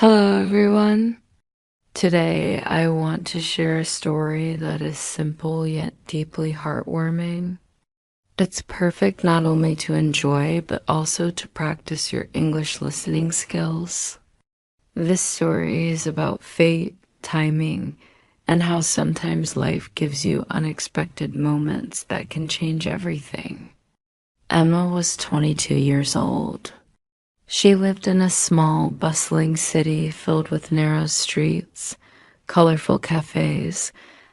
Hello, everyone. Today, I want to share a story that is simple yet deeply heartwarming. It's perfect not only to enjoy, but also to practice your English listening skills. This story is about fate, timing, and how sometimes life gives you unexpected moments that can change everything. Emma was 22 years old. She lived in a small, bustling city filled with narrow streets, colorful cafes,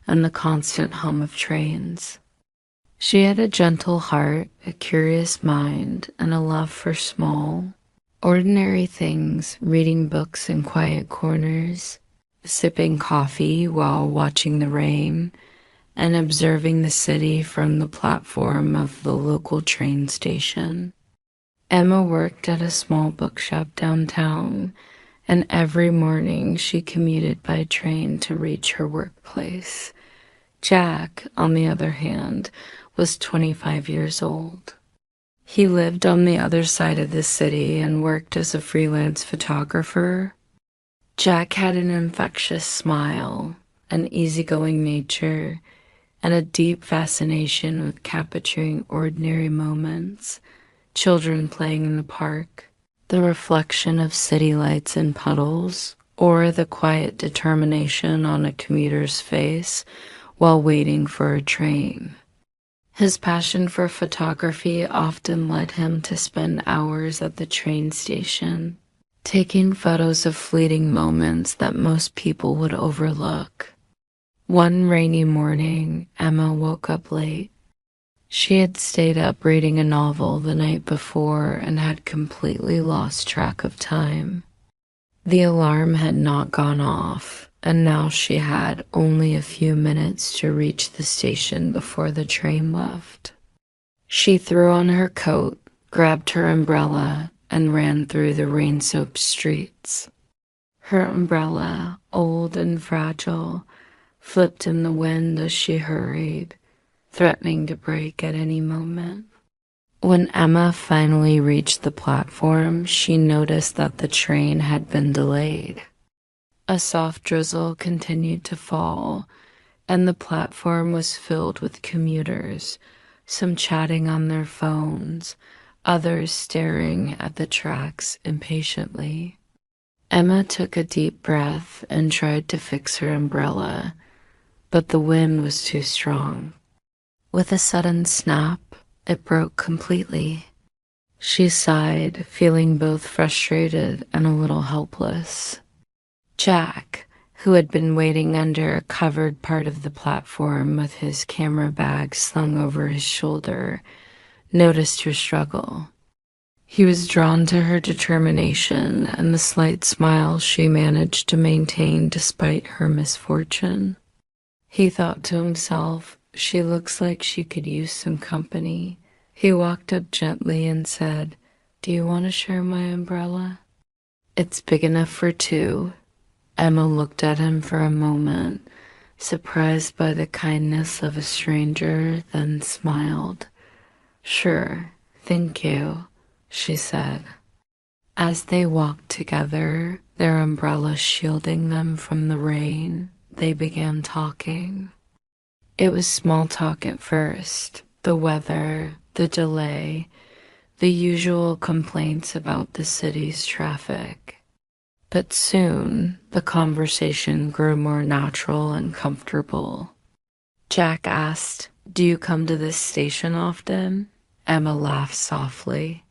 and the constant hum of trains. She had a gentle heart, a curious mind, and a love for small, ordinary things, reading books in quiet corners, sipping coffee while watching the rain, and observing the city from the platform of the local train station. Emma worked at a small bookshop downtown, and every morning she commuted by train to reach her workplace. Jack, on the other hand, was 25 years old. He lived on the other side of the city and worked as a freelance photographer. Jack had an infectious smile, an easygoing nature, and a deep fascination with capturing ordinary moments. Children playing in the park, the reflection of city lights in puddles, or the quiet determination on a commuter's face while waiting for a train. His passion for photography often led him to spend hours at the train station, taking photos of fleeting moments that most people would overlook. One rainy morning, Emma woke up late. She had stayed up reading a novel the night before and had completely lost track of time. The alarm had not gone off, and now she had only a few minutes to reach the station before the train left. She threw on her coat, grabbed her umbrella, and ran through the rain-soaked streets. Her umbrella, old and fragile, flipped in the wind as she hurried, threatening to break at any moment. When Emma finally reached the platform, she noticed that the train had been delayed. A soft drizzle continued to fall, and the platform was filled with commuters, some chatting on their phones, others staring at the tracks impatiently. Emma took a deep breath and tried to fix her umbrella, but the wind was too strong. With a sudden snap, it broke completely. She sighed, feeling both frustrated and a little helpless. Jack, who had been waiting under a covered part of the platform with his camera bag slung over his shoulder, noticed her struggle. He was drawn to her determination and the slight smile she managed to maintain despite her misfortune. He thought to himself, "She looks like she could use some company." He walked up gently and said, "Do you want to share my umbrella?" "It's big enough for two." Emma looked at him for a moment, surprised by the kindness of a stranger, then smiled. "Sure, thank you," she said. As they walked together, their umbrellas shielding them from the rain, they began talking. It was small talk at first, the weather, the delay, the usual complaints about the city's traffic. But soon, the conversation grew more natural and comfortable. Jack asked, "Do you come to this station often?" Emma laughed softly.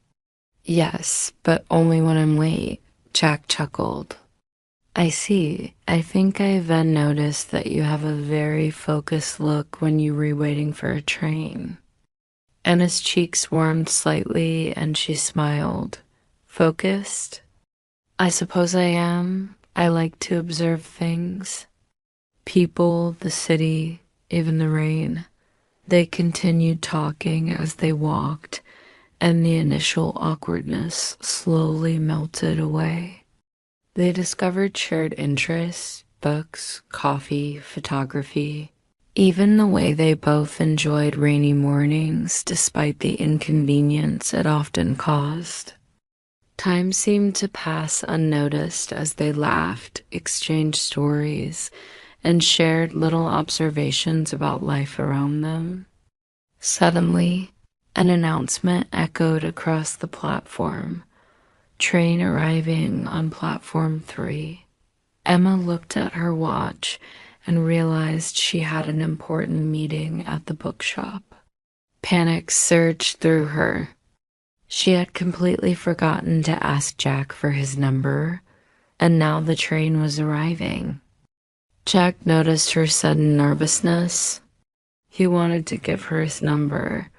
"Yes, but only when I'm late," Jack chuckled. "I see. I think I then noticed that you have a very focused look when you were waiting for a train." Anna's cheeks warmed slightly and she smiled. "Focused? I suppose I am. I like to observe things. People, the city, even the rain." They continued talking as they walked, and the initial awkwardness slowly melted away. They discovered shared interests, books, coffee, photography, even the way they both enjoyed rainy mornings despite the inconvenience it often caused. Time seemed to pass unnoticed as they laughed, exchanged stories, and shared little observations about life around them. Suddenly, an announcement echoed across the platform. Train arriving on platform 3. Emma looked at her watch and realized she had an important meeting at the bookshop. Panic surged through her. She had completely forgotten to ask Jack for his number, and now the train was arriving. Jack noticed her sudden nervousness. He wanted to give her his number,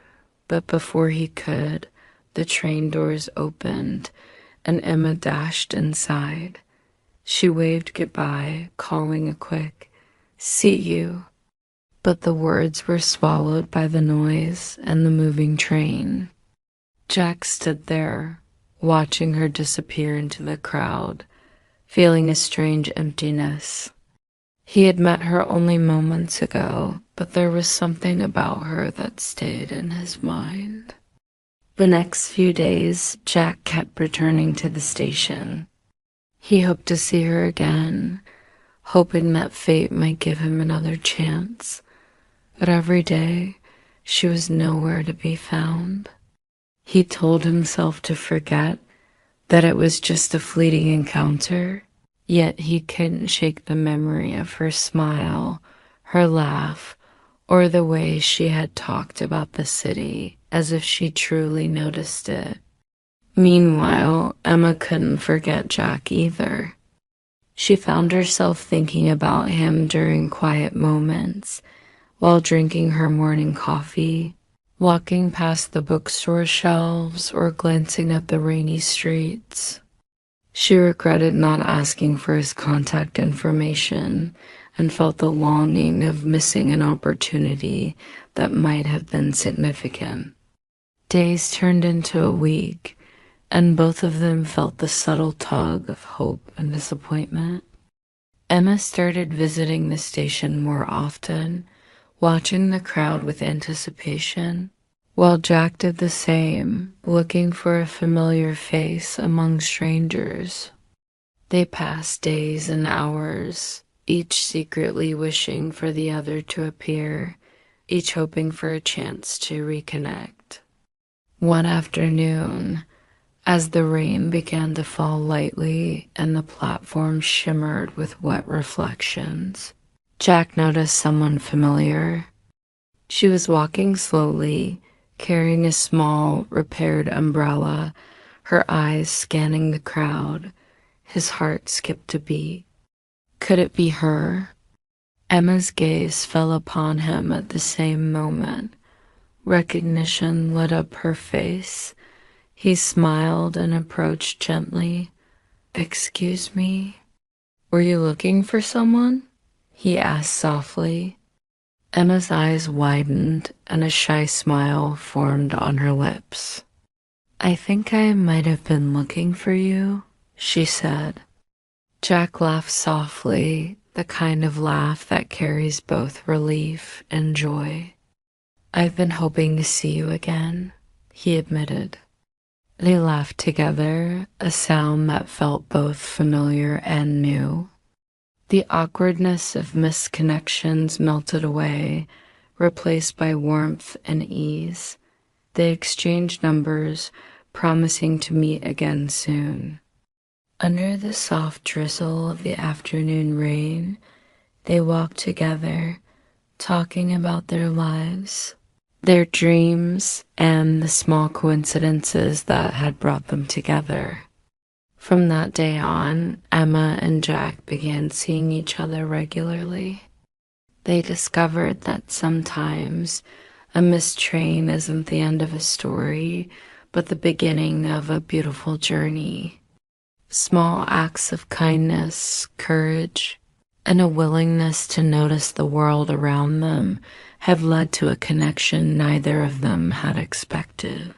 but before he could, the train doors opened and Emma dashed inside. She waved goodbye, calling a quick, "See you." But the words were swallowed by the noise and the moving train. Jack stood there, watching her disappear into the crowd, feeling a strange emptiness. He had met her only moments ago, but there was something about her that stayed in his mind. The next few days, Jack kept returning to the station. He hoped to see her again, hoping that fate might give him another chance. But every day, she was nowhere to be found. He told himself to forget, that it was just a fleeting encounter, yet he couldn't shake the memory of her smile, her laugh, or the way she had talked about the city as if she truly noticed it. Meanwhile, Emma couldn't forget Jack either. She found herself thinking about him during quiet moments, while drinking her morning coffee, walking past the bookstore shelves, or glancing at the rainy streets. She regretted not asking for his contact information and felt the longing of missing an opportunity that might have been significant. Days turned into a week, and both of them felt the subtle tug of hope and disappointment. Emma started visiting the station more often, watching the crowd with anticipation, while Jack did the same, looking for a familiar face among strangers. They passed days and hours, each secretly wishing for the other to appear, each hoping for a chance to reconnect. One afternoon, as the rain began to fall lightly and the platform shimmered with wet reflections, Jack noticed someone familiar. She was walking slowly, carrying a small, repaired umbrella, her eyes scanning the crowd. His heart skipped a beat. Could it be her? Emma's gaze fell upon him at the same moment. Recognition lit up her face. He smiled and approached gently. "Excuse me, were you looking for someone?" he asked softly. Emma's eyes widened and a shy smile formed on her lips. "I think I might have been looking for you," she said. Jack laughed softly, the kind of laugh that carries both relief and joy. "I've been hoping to see you again," he admitted. They laughed together, a sound that felt both familiar and new. The awkwardness of missed connections melted away, replaced by warmth and ease. They exchanged numbers, promising to meet again soon. Under the soft drizzle of the afternoon rain, they walked together, talking about their lives, their dreams, and the small coincidences that had brought them together. From that day on, Emma and Jack began seeing each other regularly. They discovered that sometimes a missed train isn't the end of a story, but the beginning of a beautiful journey. Small acts of kindness, courage, and a willingness to notice the world around them have led to a connection neither of them had expected.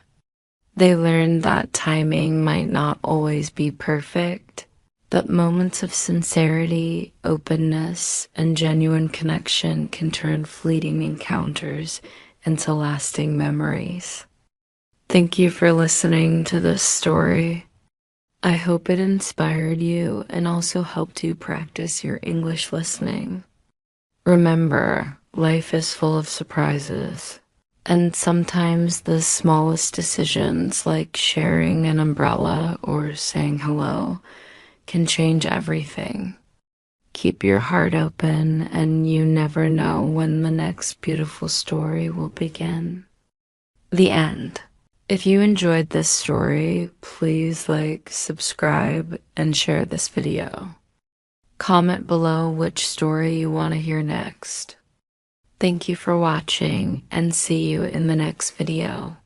They learned that timing might not always be perfect, but moments of sincerity, openness, and genuine connection can turn fleeting encounters into lasting memories. Thank you for listening to this story. I hope it inspired you and also helped you practice your English listening. Remember, life is full of surprises, and sometimes the smallest decisions, like sharing an umbrella or saying hello, can change everything. Keep your heart open, and you never know when the next beautiful story will begin. The end. If you enjoyed this story, please like, subscribe, and share this video. Comment below which story you want to hear next. Thank you for watching, and see you in the next video.